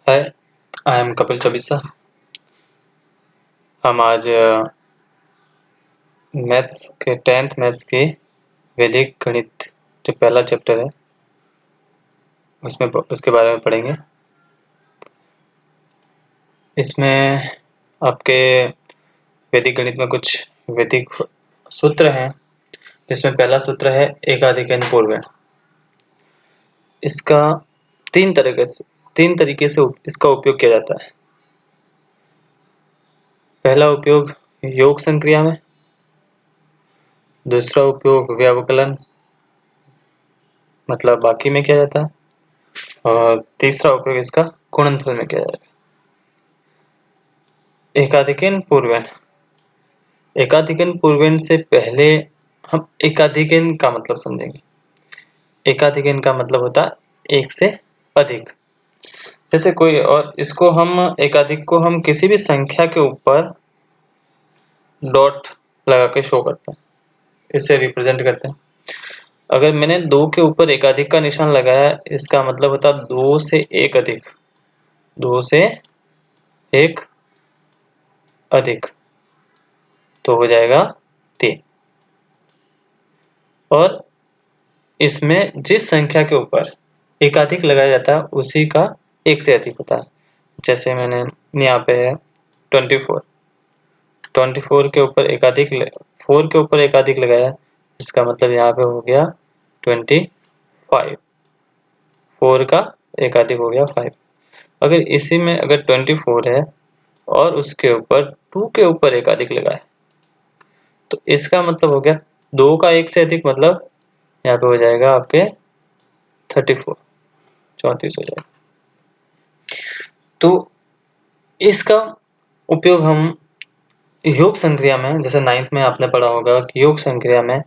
Hi, I am Kapil Chaubisa. हम आज maths के 10th मैथ्स के वैदिक गणित जो पहला चैप्टर है उसके बारे में पढ़ेंगे। इसमें आपके वैदिक गणित में कुछ वैदिक सूत्र हैं, जिसमें पहला सूत्र है एकाधिक n पूर्वण। इसका तीन तरीके से इसका उपयोग किया जाता है। पहला उपयोग योग संक्रिया में, दूसरा उपयोग व्यवकलन मतलब बाकी में किया जाता है, और तीसरा उपयोग इसका गुणनफल में किया जाएगा। एकाधिकन पूर्वण। एकाधिकन पूर्वण से पहले हम एकाधिकन का मतलब समझेंगे। एकाधिकन का मतलब होता है एक से अधिक। जैसे कोई और इसको हम एकाधिक को हम किसी भी संख्या के ऊपर डॉट लगा के शो करते हैं, इसे रिप्रेजेंट करते हैं। अगर मैंने दो के ऊपर एकाधिक का निशान लगाया, इसका मतलब होता है दो से एक अधिक, दो से एक अधिक, तो हो जाएगा 3। और इसमें जिस संख्या के ऊपर एकाधिक लगाया जाता है उसी का एक से अधिक होता है। जैसे मैंने यहाँ पे है 24 के ऊपर एकाधिक 4 के ऊपर एकाधिक लगाया, इसका मतलब यहाँ पे हो गया 25। 4 का एकाधिक हो गया 5। अगर इसी में अगर 24 है और उसके ऊपर 2 के ऊपर एकाधिक लगाए, तो इसका मतलब हो गया 2 का एक से अधिक, मतलब यहाँ पे हो जाएगा आपके 34 हो जाएगा। तो इसका उपयोग हम योग संक्रिया में, जैसे 9th में आपने पढ़ा होगा कि योग संक्रिया में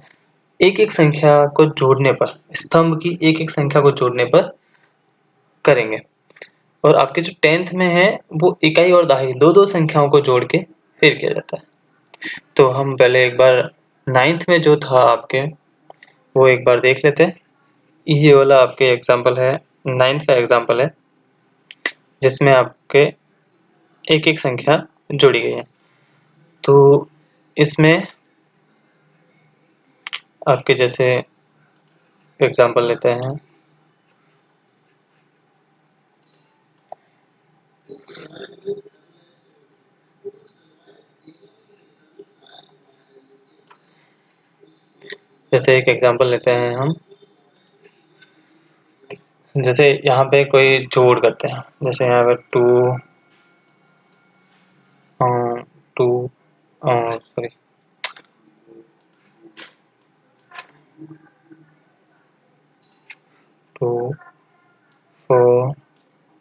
एक एक संख्या को जोड़ने पर, स्तंभ की एक एक संख्या को जोड़ने पर करेंगे। और आपके जो 10th में है वो इकाई और दहाई दो दो संख्याओं को जोड़ के फिर किया जाता है। तो हम पहले एक बार 9th में जो था आपके, वो एक बार देख लेते हैं। ये वाला आपके एग्जाम्पल है, 9th का एग्जाम्पल है, जिसमें आपके एक एक संख्या जोड़ी गई है। तो इसमें आपके जैसे एग्जाम्पल लेते हैं, जैसे एक एग्जाम्पल लेते हैं हम, जैसे यहाँ पे कोई जोड़ करते हैं, जैसे यहाँ पे 2 सॉरी 2 4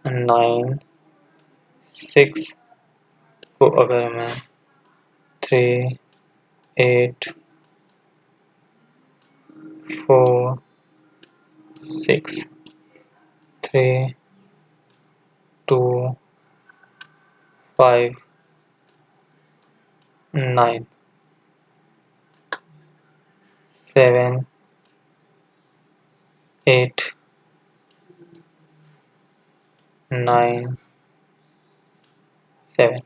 9 6 को अगर मैं 3 8 4 6 3 2 5 9 7 8 9 7,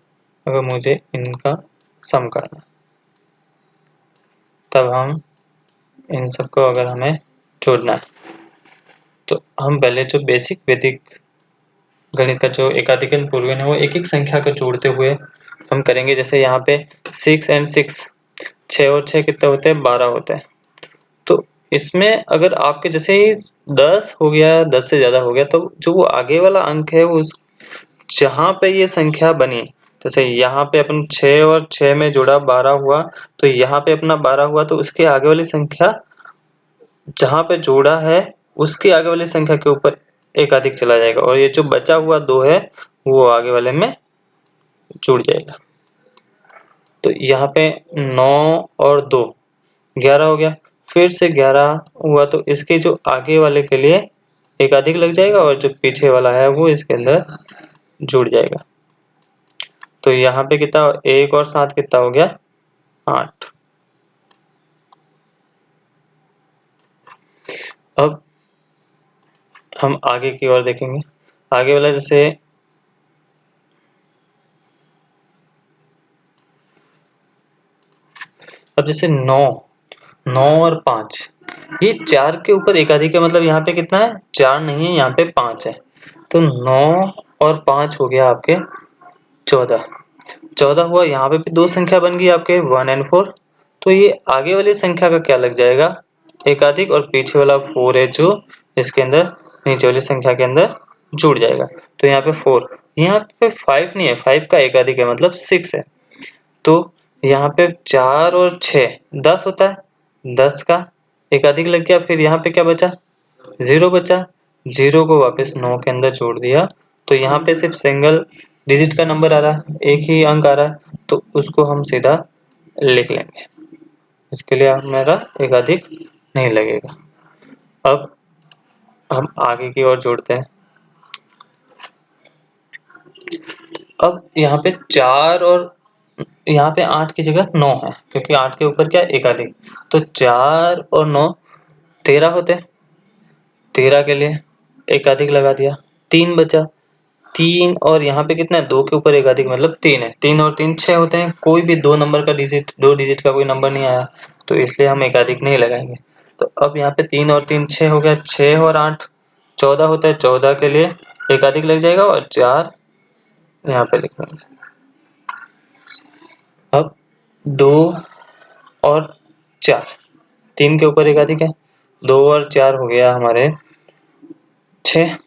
अगर मुझे इनका सम करना, तब हम इन सबको अगर हमें जोड़ना है, तो हम पहले जो बेसिक वैदिक गणित का जो एकाधिकन पूर्वण है वो एक एक संख्या को जोड़ते हुए हम करेंगे। जैसे यहाँ पे 6 and 6, 6 और 6 कितने होते हैं, 12 होते हैं। तो इसमें अगर आपके जैसे ही 10 हो गया, 10 से ज्यादा हो गया, तो जो वो आगे वाला अंक है वो जहाँ पे ये संख्या बनी, जैसे यहाँ पे अपन 6 और 6 में जोड़ा 12 हुआ, तो यहाँ पे अपना 12 हुआ, तो उसके आगे वाली संख्या जहाँ पे जोड़ा है उसके आगे वाली संख्या के ऊपर एक अधिक चला जाएगा, और ये जो बचा हुआ 2 है वो आगे वाले में जुड़ जाएगा। तो यहाँ पे 9 और 2 11 हो गया, फिर से 11 हुआ, तो इसके जो आगे वाले के लिए एक अधिक लग जाएगा और जो पीछे वाला है वो इसके अंदर जुड़ जाएगा। तो यहाँ पे कितना, 1 और 7 कितना हो गया, 8। अब हम आगे की ओर देखेंगे। आगे वाला जैसे अब जैसे 9 और 5, ये 4 के ऊपर एकाधिक है, मतलब यहाँ पे कितना है, 4 नहीं है, यहाँ पे 5 है। तो 9 और 5 हो गया आपके 14। 14 हुआ, यहाँ पे भी दो संख्या बन गई आपके 1 और 4। तो ये आगे वाली संख्या का क्या लग जाएगा, एकाधिक, और पीछे वाला 4 है जो इसके अंदर नीचे वाली संख्या के अंदर जुड़ जाएगा। तो यहाँ पे 4, यहाँ पे 5 नहीं है, 5 का एकाधिक है मतलब 6 है। तो यहाँ पे 4 और 6 10 होता है, 10 का एकाधिक लग गया। फिर यहाँ पे क्या बचा, 0 बचा, 0 को वापस 9 के अंदर जोड़ दिया। तो यहाँ पे सिर्फ सिंगल डिजिट का नंबर आ रहा है, एक ही अंक आ रहा है, तो उसको हम सीधा लिख लेंगे। इसके लिए हमारा एकाधिक नहीं लगेगा। अब हम आगे की ओर जोड़ते हैं। अब यहाँ पे 4 और यहाँ पे 8 की जगह 9 है, क्योंकि 8 के ऊपर क्या है, एकाधिक। तो 4 और 9 13 होते हैं। 13 के लिए एकाधिक लगा दिया, 3 बचा। 3 और यहाँ पे कितना है, 2 के ऊपर एकाधिक मतलब 3 है। 3 और 3 6 होते हैं। कोई भी दो नंबर का डिजिट, दो डिजिट का कोई नंबर नहीं आया, तो इसलिए हम एकाधिक नहीं लगाएंगे। तो अब यहाँ पे 3 और 3 6 हो गया, 6 और 8 14 होता है। 14 के लिए एकाधिक लग जाएगा और 4 यहाँ पे लिख देंगे। अब 2 और 4, 3 के ऊपर एकाधिक है, 2 और 4 हो गया हमारे 6,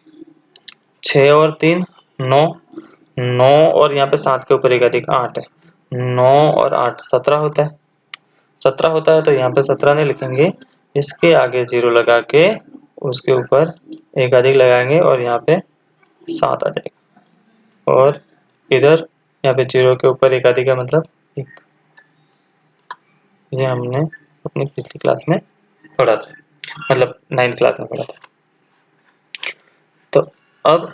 6 और 3 9, 9 और यहाँ पे 7 के ऊपर एकाधिक 8 है, 9 और 8 17 होता है। 17 होता है, तो यहाँ पे 17 नहीं लिखेंगे, इसके आगे 0 लगा के उसके ऊपर एकाधिक लगाएंगे और यहाँ पे 7 आ जाएगा। और इधर यहाँ पे 0 के ऊपर एकाधिक है मतलब 1। ये हमने अपनी पिछली क्लास में पढ़ा था, मतलब 9th क्लास में पढ़ा था। तो अब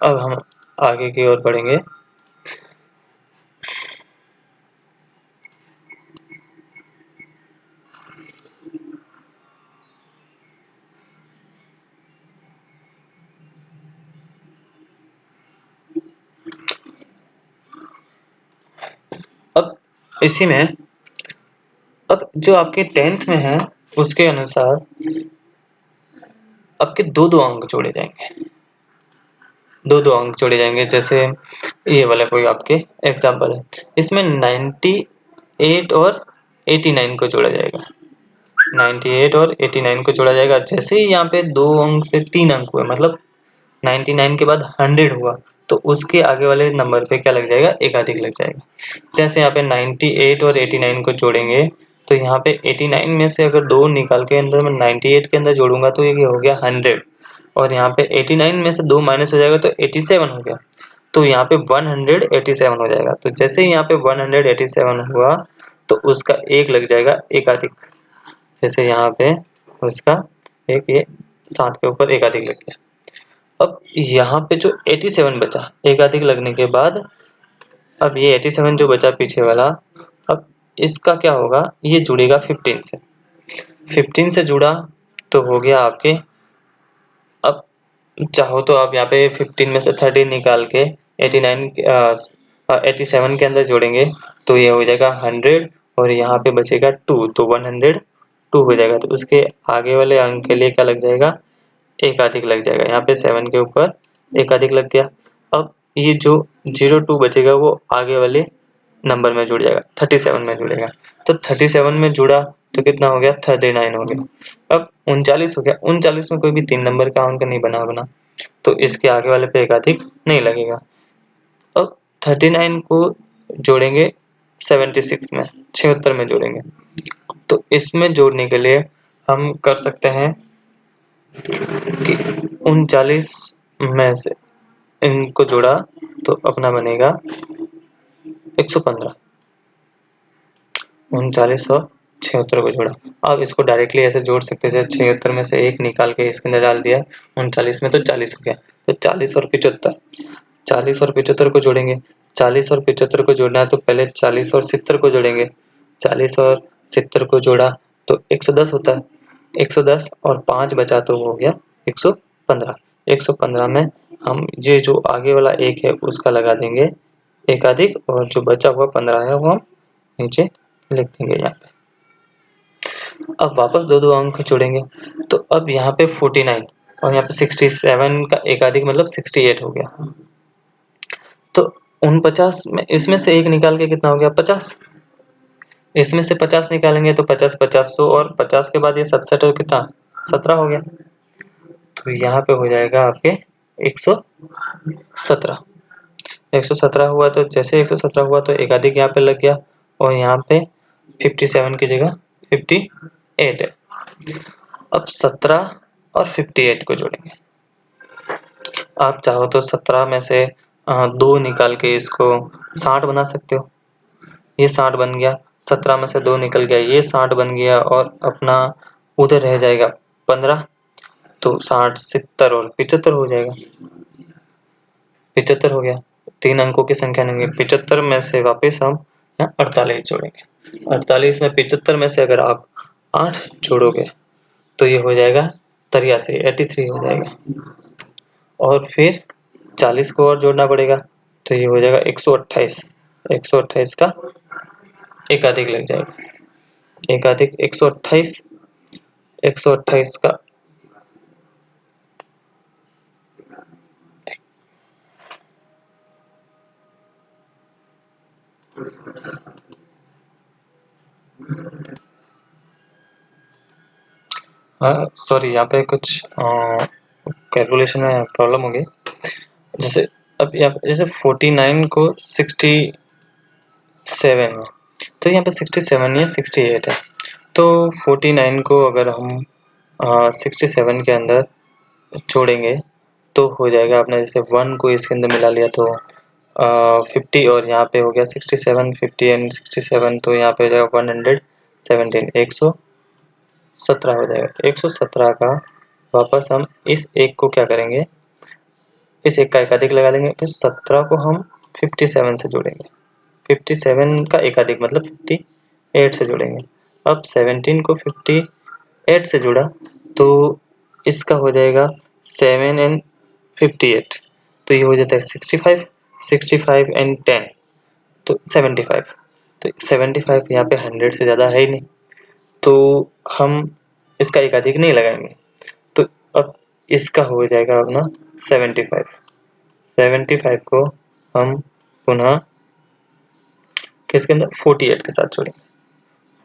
हम आगे की ओर बढ़ेंगे। अब इसी में, अब जो आपके 10th में है उसके अनुसार आपके दो दो अंक जोड़े जाएंगे, दो दो अंक जोड़े जाएंगे। जैसे ये वाला कोई आपके एग्जाम्पल है, इसमें 98 और 89 को जोड़ा जाएगा। 98 और 89 को जोड़ा जाएगा। जैसे ही यहाँ पे दो अंक से तीन अंक हुए, मतलब 99 के बाद 100 हुआ, तो उसके आगे वाले नंबर पे क्या लग जाएगा, एकाधिक लग जाएगा। जैसे यहाँ पे 98 और 89 को जोड़ेंगे, तो यहाँ पे 89 में से अगर दो निकाल के अंदर मैं 98 के अंदर जोड़ूंगा तो ये हो गया 100, और यहाँ पे 89 में से दो माइनस हो जाएगा तो 87 हो गया। तो यहाँ पे 187 हो जाएगा। तो जैसे ही यहाँ पे 187 हुआ, तो उसका एक लग जाएगा एकाधिक। जैसे यहाँ पे उसका एक, ये 7 के ऊपर एकाधिक लग गया। अब यहाँ पे जो 87 बचा एकाधिक लगने के बाद, अब ये 87 जो बचा पीछे वाला, अब इसका क्या होगा, ये जुड़ेगा 15 से। 15 से जुड़ा तो हो गया आपके, अब चाहो तो आप यहाँ पे 15 में से 13 निकाल के 87 के अंदर जोड़ेंगे, तो ये हो जाएगा 100, और यहाँ पे बचेगा 2, तो 102 हो जाएगा। तो उसके आगे वाले अंक के लिए क्या लग जाएगा, एकाधिक लग जाएगा। यहाँ पे 7 के ऊपर एकाधिक लग गया। अब ये जो 02 बचेगा वो आगे वाले नंबर में जुड़ जाएगा, 37 में जुड़ेगा। तो 37 में जुड़ा तो कितना हो गया, 39 हो गया। अब 39 हो गया। 39 में कोई भी 3 नंबर का अंक नहीं बना, तो इसके आगे वाले पे एकाधिक नहीं लगेगा। अब 39 को जोड़ेंगे 76 में, 76 में जोड़ेंगे। तो इसमें जोड़ने के लिए हम कर सकते हैं कि 39 में से इनको जोड़ा तो अपना बनेगा 115। 39 और 76 को जोड़ा। अब इसको डायरेक्टली ऐसे जोड़ सकते हैं, जैसे 76 में से एक निकाल के इसके अंदर डाल दिया, 39 में तो 40 हो गया। तो 40 और 75, 40 और 75 को जोड़ेंगे। 40 और 75 को जोड़ना है तो पहले 40 और 70 को जोड़ेंगे। 40 और 70 को जोड़ा तो 110 होता है। 110 और 5 बचा तो हो गया 115। 115 में हम ये जो आगे वाला एक है उसका लगा देंगे एकाधिक, और जो बचा हुआ 15 है वो हम नीचे लिख देंगे यहाँ पे। अब वापस दो अंक जोड़ेंगे, तो अब यहाँ पे 49 और यहाँ पे 67 का एकाधिक मतलब 68 हो गया। तो 49 में इसमें से एक निकाल के कितना हो गया 50, इसमें से 50 निकालेंगे तो 50 500 और 50 के बाद ये 67 तो कितना 17 हो गया। तो यहाँ पे हो जाएगा आपके 117। 117 हुआ, तो जैसे 117 हुआ तो एकाधिक यहाँ पे लग गया और यहाँ पे 57 की जगह 58 है। अब 17 और 58 को जोड़ेंगे। आप चाहो तो 17 में से 2 निकाल के इसको 60 बना सकते हो, ये 60 बन गया। 17 में से 2 निकल गया, ये 60 बन गया और अपना उधर रह जाएगा 15, तो 60 70 और 75 हो जाएगा। 75 हो गया, 3 अंकों की संख्या नहीं है। 75 में से वापस हम यहाँ 48 जोड़ेंगे। 48 में 75 में से अगर आप 8 जोड़ोगे तो ये हो जाएगा 83 हो जाएगा। और फिर 40 को और जोड़ना पड़ेगा, तो ये हो जाएगा 128। 128 का एकाधिक लग जाएगा, एकाधिक 128। 128 का सॉरी, यहाँ पे कुछ कैलकुलेशन में प्रॉब्लम हो गई। जैसे अब यहाँ जैसे 49 को 67 है, तो यहाँ पे 67 या 68 है। तो 49 को अगर हम 67 के अंदर छोड़ेंगे तो हो जाएगा अपने, जैसे 1 को इसके अंदर मिला लिया तो 50 और यहाँ पे हो गया 67, 50 एंड 67, तो यहाँ पे हो जाएगा 117, 117 हो जाएगा। 117 का वापस हम इस एक को क्या करेंगे, इस एक का एकाधिक लगा देंगे, फिर 17 को हम 57 से जोड़ेंगे। 57 का एकाधिक मतलब 58 से जोड़ेंगे। अब 17 को 58 से जोड़ा तो इसका हो जाएगा 7 एंड 58, तो ये हो जाता है 65, 65 एंड 10 तो 75। तो 75 यहाँ पे 100 से ज़्यादा है ही नहीं, तो हम इसका एकाधिक नहीं लगाएंगे। तो अब इसका हो जाएगा अपना 75। 75 को हम पुनः किसके अंदर 48 के साथ जोड़ेंगे।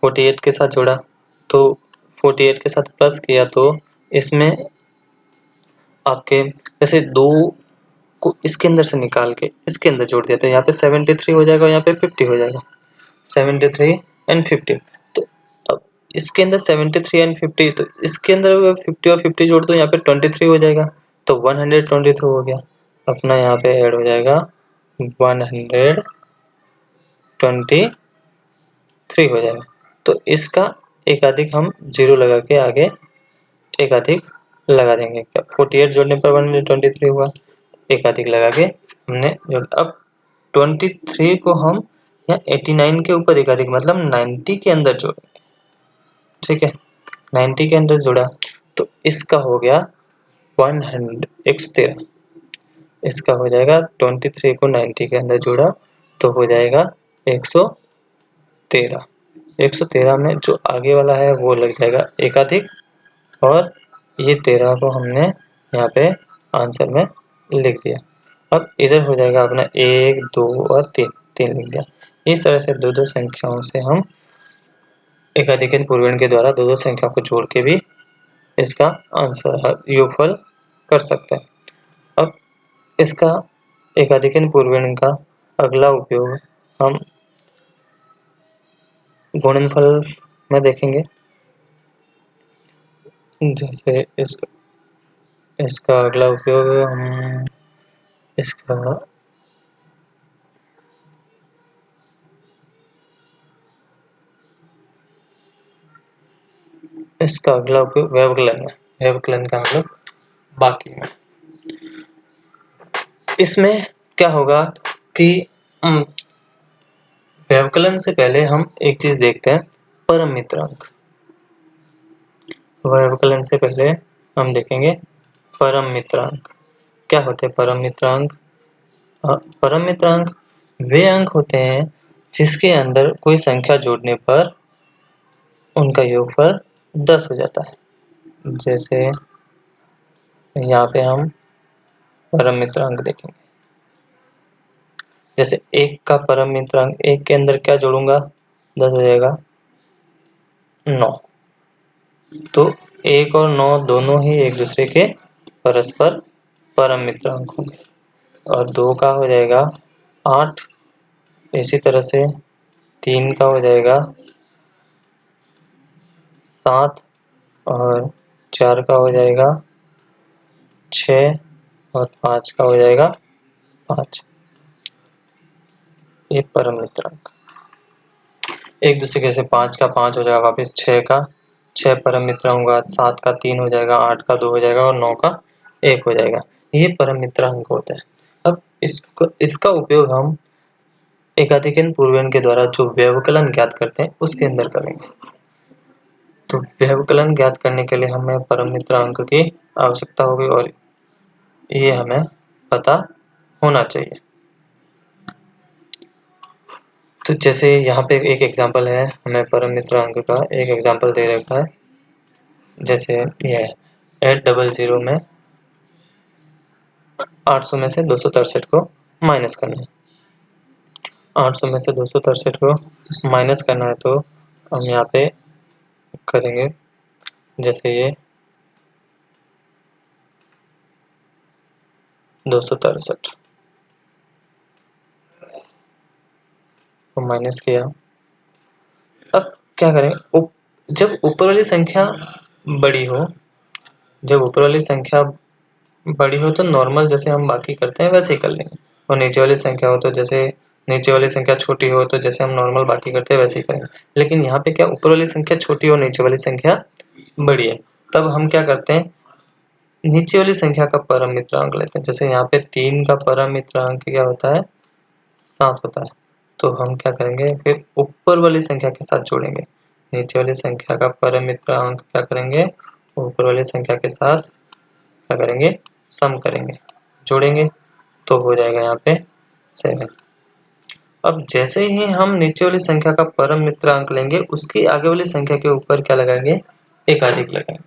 48 के साथ जोड़ा तो 48 के साथ प्लस किया तो इसमें आपके जैसे 2 को इसके अंदर से निकाल के इसके अंदर जोड़ दिया तो यहाँ पे 73 हो जाएगा और यहाँ पे 50 हो जाएगा। 73 एंड 50, तो अब इसके अंदर 73 एंड 50, तो इसके अंदर 50 और 50 जोड़ दो, यहाँ पे 23 हो जाएगा, तो 122 हो गया। अपना यहाँ पे ऐड हो जाएगा 123 हो जाएगा। तो इसका एकाधिक हम 0 लगा के आगे एकाधिक लगा देंगे। 48 जोड़ने पर 123 हुआ, एकाधिक लगा के हमने अब 23 को हम यहाँ 89 के ऊपर एकाधिक मतलब 90 के अंदर जोड़ेंगे। ठीक है, 90 के अंदर जोड़ा तो इसका हो गया 113। इसका हो जाएगा 23 को 90 के अंदर जोड़ा तो हो जाएगा 113। 113 में जो आगे वाला है वो लग जाएगा एकाधिक, और ये 13 को हमने यहाँ पे आंसर में लिख दिया। अब इधर हो जाएगा अपना 1 2 और 3, 3 लिख दिया। इस तरह से दो दो संख्याओं से हम एकाधिक पूर्वण के द्वारा दो दो संख्याओं को जोड़ के भी इसका आंसर योगफल कर सकते हैं। अब इसका एकाधिक पूर्वण का अगला उपयोग हम गुणनफल में देखेंगे। जैसे इसका अगला उपयोग हम इसका अगला उपयोग व्यवकलन है। व्यवकलन का मतलब बाकी में इसमें क्या होगा कि व्यवकलन से पहले हम एक चीज देखते हैं, परम मित्रांक। व्यवकलन से पहले हम देखेंगे परम मित्रांक। क्या होते हैं परम मित्रांक? परम मित्रांक वे अंक होते हैं जिसके अंदर कोई संख्या जोड़ने पर उनका योगफल 10 हो जाता है। जैसे यहाँ पे हम परम मित्रांक देखेंगे। जैसे 1 का परम मित्रांक, 1 के अंदर क्या जोड़ूंगा, 10 हो जाएगा 9। तो 1 और 9 दोनों ही एक दूसरे के परस्पर परम मित्रांक होंगे। और 2 का हो जाएगा 8। इसी तरह से 3 का हो जाएगा 7 और 4 का हो जाएगा 6 और 5 का हो जाएगा 5। ये परम मित्रांक एक दूसरे के से 5 का 5 हो जाएगा, वापस 6 का 6 परम मित्रांक होगा, 7 का 3 हो जाएगा, 8 का 2 हो जाएगा और 9 का 1 हो जाएगा। ये परम मित्रांक होता है। अब इसका उपयोग हम एकाधिकन पूर्वन के द्वारा जो व्यवकलन ज्ञात करते हैं उसके अंदर करेंगे। तो व्यवकलन ज्ञात करने के लिए हमें परम मित्रांक की आवश्यकता होगी और ये हमें पता होना चाहिए। तो जैसे यहाँ पे एक एग्जांपल है, हमें परम मित्रांक का एक एग्जांपल दे रखा है। जैसे ये है 800 में 800 में से 263 को माइनस करना है। 800 में से 263 को माइनस करना है, तो हम यहाँ पे करेंगे। जैसे ये 263 को माइनस किया। अब क्या करें, जब ऊपर वाली संख्या बड़ी हो, जब ऊपर वाली संख्या बड़ी हो तो नॉर्मल जैसे हम बाकी करते हैं वैसे ही कर लेंगे, और नीचे वाली संख्या हो तो जैसे नीचे वाली संख्या छोटी हो तो जैसे हम नॉर्मल बाकी करते हैं वैसे ही करेंगे। लेकिन यहाँ पे क्या, ऊपर वाली संख्या छोटी और नीचे वाली संख्या बड़ी है, तब हम क्या करते हैं, नीचे वाली संख्या का परम मित्रांक लेते हैं। जैसे यहाँ पे 3 का परम मित्रांक क्या होता है, 7 होता है। तो हम क्या करेंगे, फिर ऊपर वाली संख्या के साथ जोड़ेंगे। नीचे वाली संख्या का परम मित्रांक क्या करेंगे, ऊपर वाली संख्या के साथ क्या करेंगे, सम करेंगे, जोड़ेंगे, तो हो जाएगा यहाँ पे 7। अब जैसे ही हम नीचे वाली संख्या का परम मित्रांक लेंगे, उसकी आगे वाली संख्या के ऊपर क्या लगाएंगे, एकाधिक लगाएंगे।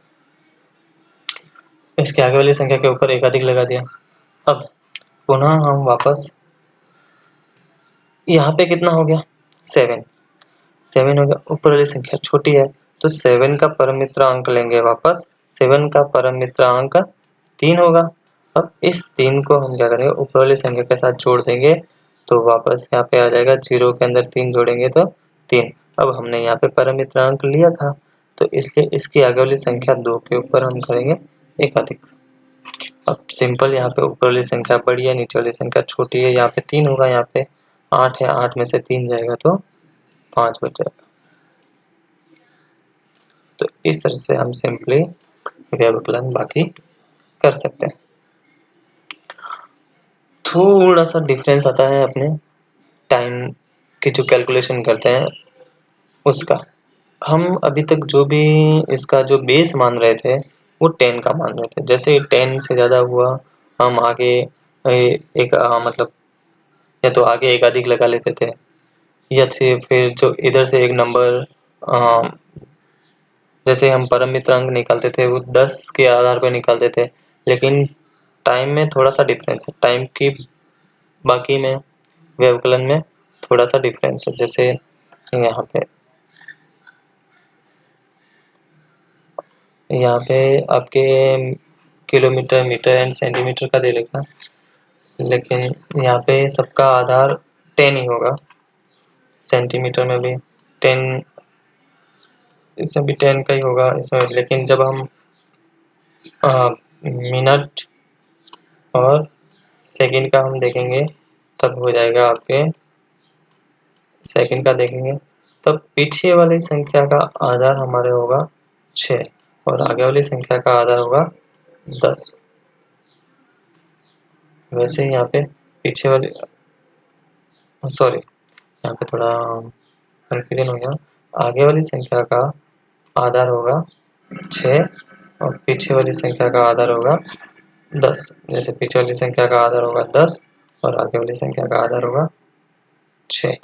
इसके आगे वाली संख्या के ऊपर एकाधिक लगा दिया। अब पुनः हम वापस यहाँ पे कितना हो गया, 7 7 हो गया। ऊपर वाली संख्या छोटी है तो 7 का परम मित्रांक लेंगे वापस। 7 का परम मित्रांक 3 होगा। अब इस 3 को हम क्या करेंगे, ऊपर वाली संख्या के साथ जोड़ देंगे, तो वापस यहाँ पे आ जाएगा। 0 के अंदर 3 जोड़ेंगे तो 3। अब हमने यहाँ पे परम मित्रांक लिया था, तो इसलिए इसकी आगे वाली संख्या 2 के ऊपर हम करेंगे एकाधिक। अब सिंपल, यहाँ पे ऊपर वाली संख्या बड़ी है, नीचे वाली संख्या छोटी है। यहाँ पे 3 होगा, यहाँ पे 8 है, 8 में से 3 जाएगा तो 5 बच जाएगा। तो इस तरह से हम सिंपली व्यवकलन बाकी कर सकते हैं। थोड़ा सा डिफरेंस आता है अपने टाइम की जो कैलकुलेशन करते हैं उसका। हम अभी तक जो भी इसका जो बेस मान रहे थे वो 10 का मान रहे थे। जैसे ही 10 से ज़्यादा हुआ, हम आगे एक मतलब या तो आगे एक अधिक लगा लेते थे, या फिर जो इधर से एक नंबर, जैसे हम परम मित्रांक निकालते थे वो 10 के आधार पर निकालते थे। लेकिन टाइम में थोड़ा सा डिफरेंस है, टाइम की बाकी में व्यवकलन में थोड़ा सा डिफरेंस है। जैसे यहाँ पे आपके किलोमीटर, मीटर एंड सेंटीमीटर का दे रखा, लेकिन यहाँ पे सबका आधार 10 ही होगा। सेंटीमीटर में भी 10, इसमें भी 10 का ही होगा इसमें। लेकिन जब हम मिनट और सेकंड का हम देखेंगे, तब हो जाएगा आपके सेकंड का देखेंगे, तब पीछे वाली संख्या का आधार हमारे होगा 6 और आगे वाली संख्या का आधार होगा 10। वैसे ही यहाँ पे पीछे वाली, सॉरी यहाँ पे थोड़ा कन्फ्यूजन हो गया। आगे वाली संख्या का आधार होगा 6 और पीछे वाली संख्या का आधार होगा 10। जैसे पीछे वाली संख्या का आधार होगा 10 और आगे वाली संख्या का आधार होगा 6।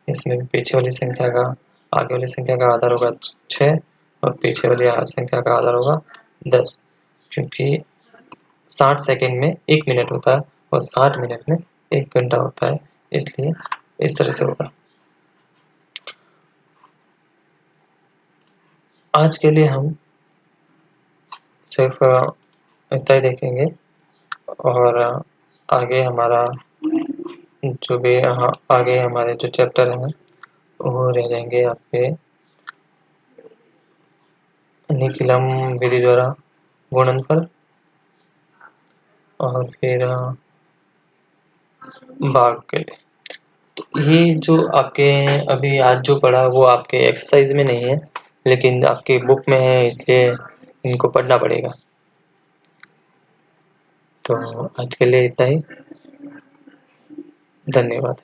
इसमें पीछे वाली संख्या का आगे वाली संख्या का आधार होगा 6 और पीछे वाली संख्या का आधार होगा 10, क्योंकि 60 सेकंड में 1 मिनट होता है और 60 मिनट में 1 घंटा होता है, इसलिए इस तरह से होगा। आज के लिए हम सिर्फ इतना ही देखेंगे और आगे हमारा जो भी आगे हमारे जो चैप्टर हैं वो रह जाएंगे आपके निखिलम विधि द्वारा गुणनफल और फिर भाग के लिए। तो ये जो आपके अभी आज जो पढ़ा वो आपके एक्सरसाइज में नहीं है, लेकिन आपकी बुक में है, इसलिए इनको पढ़ना पड़ेगा। तो आज के लिए इतना ही, धन्यवाद।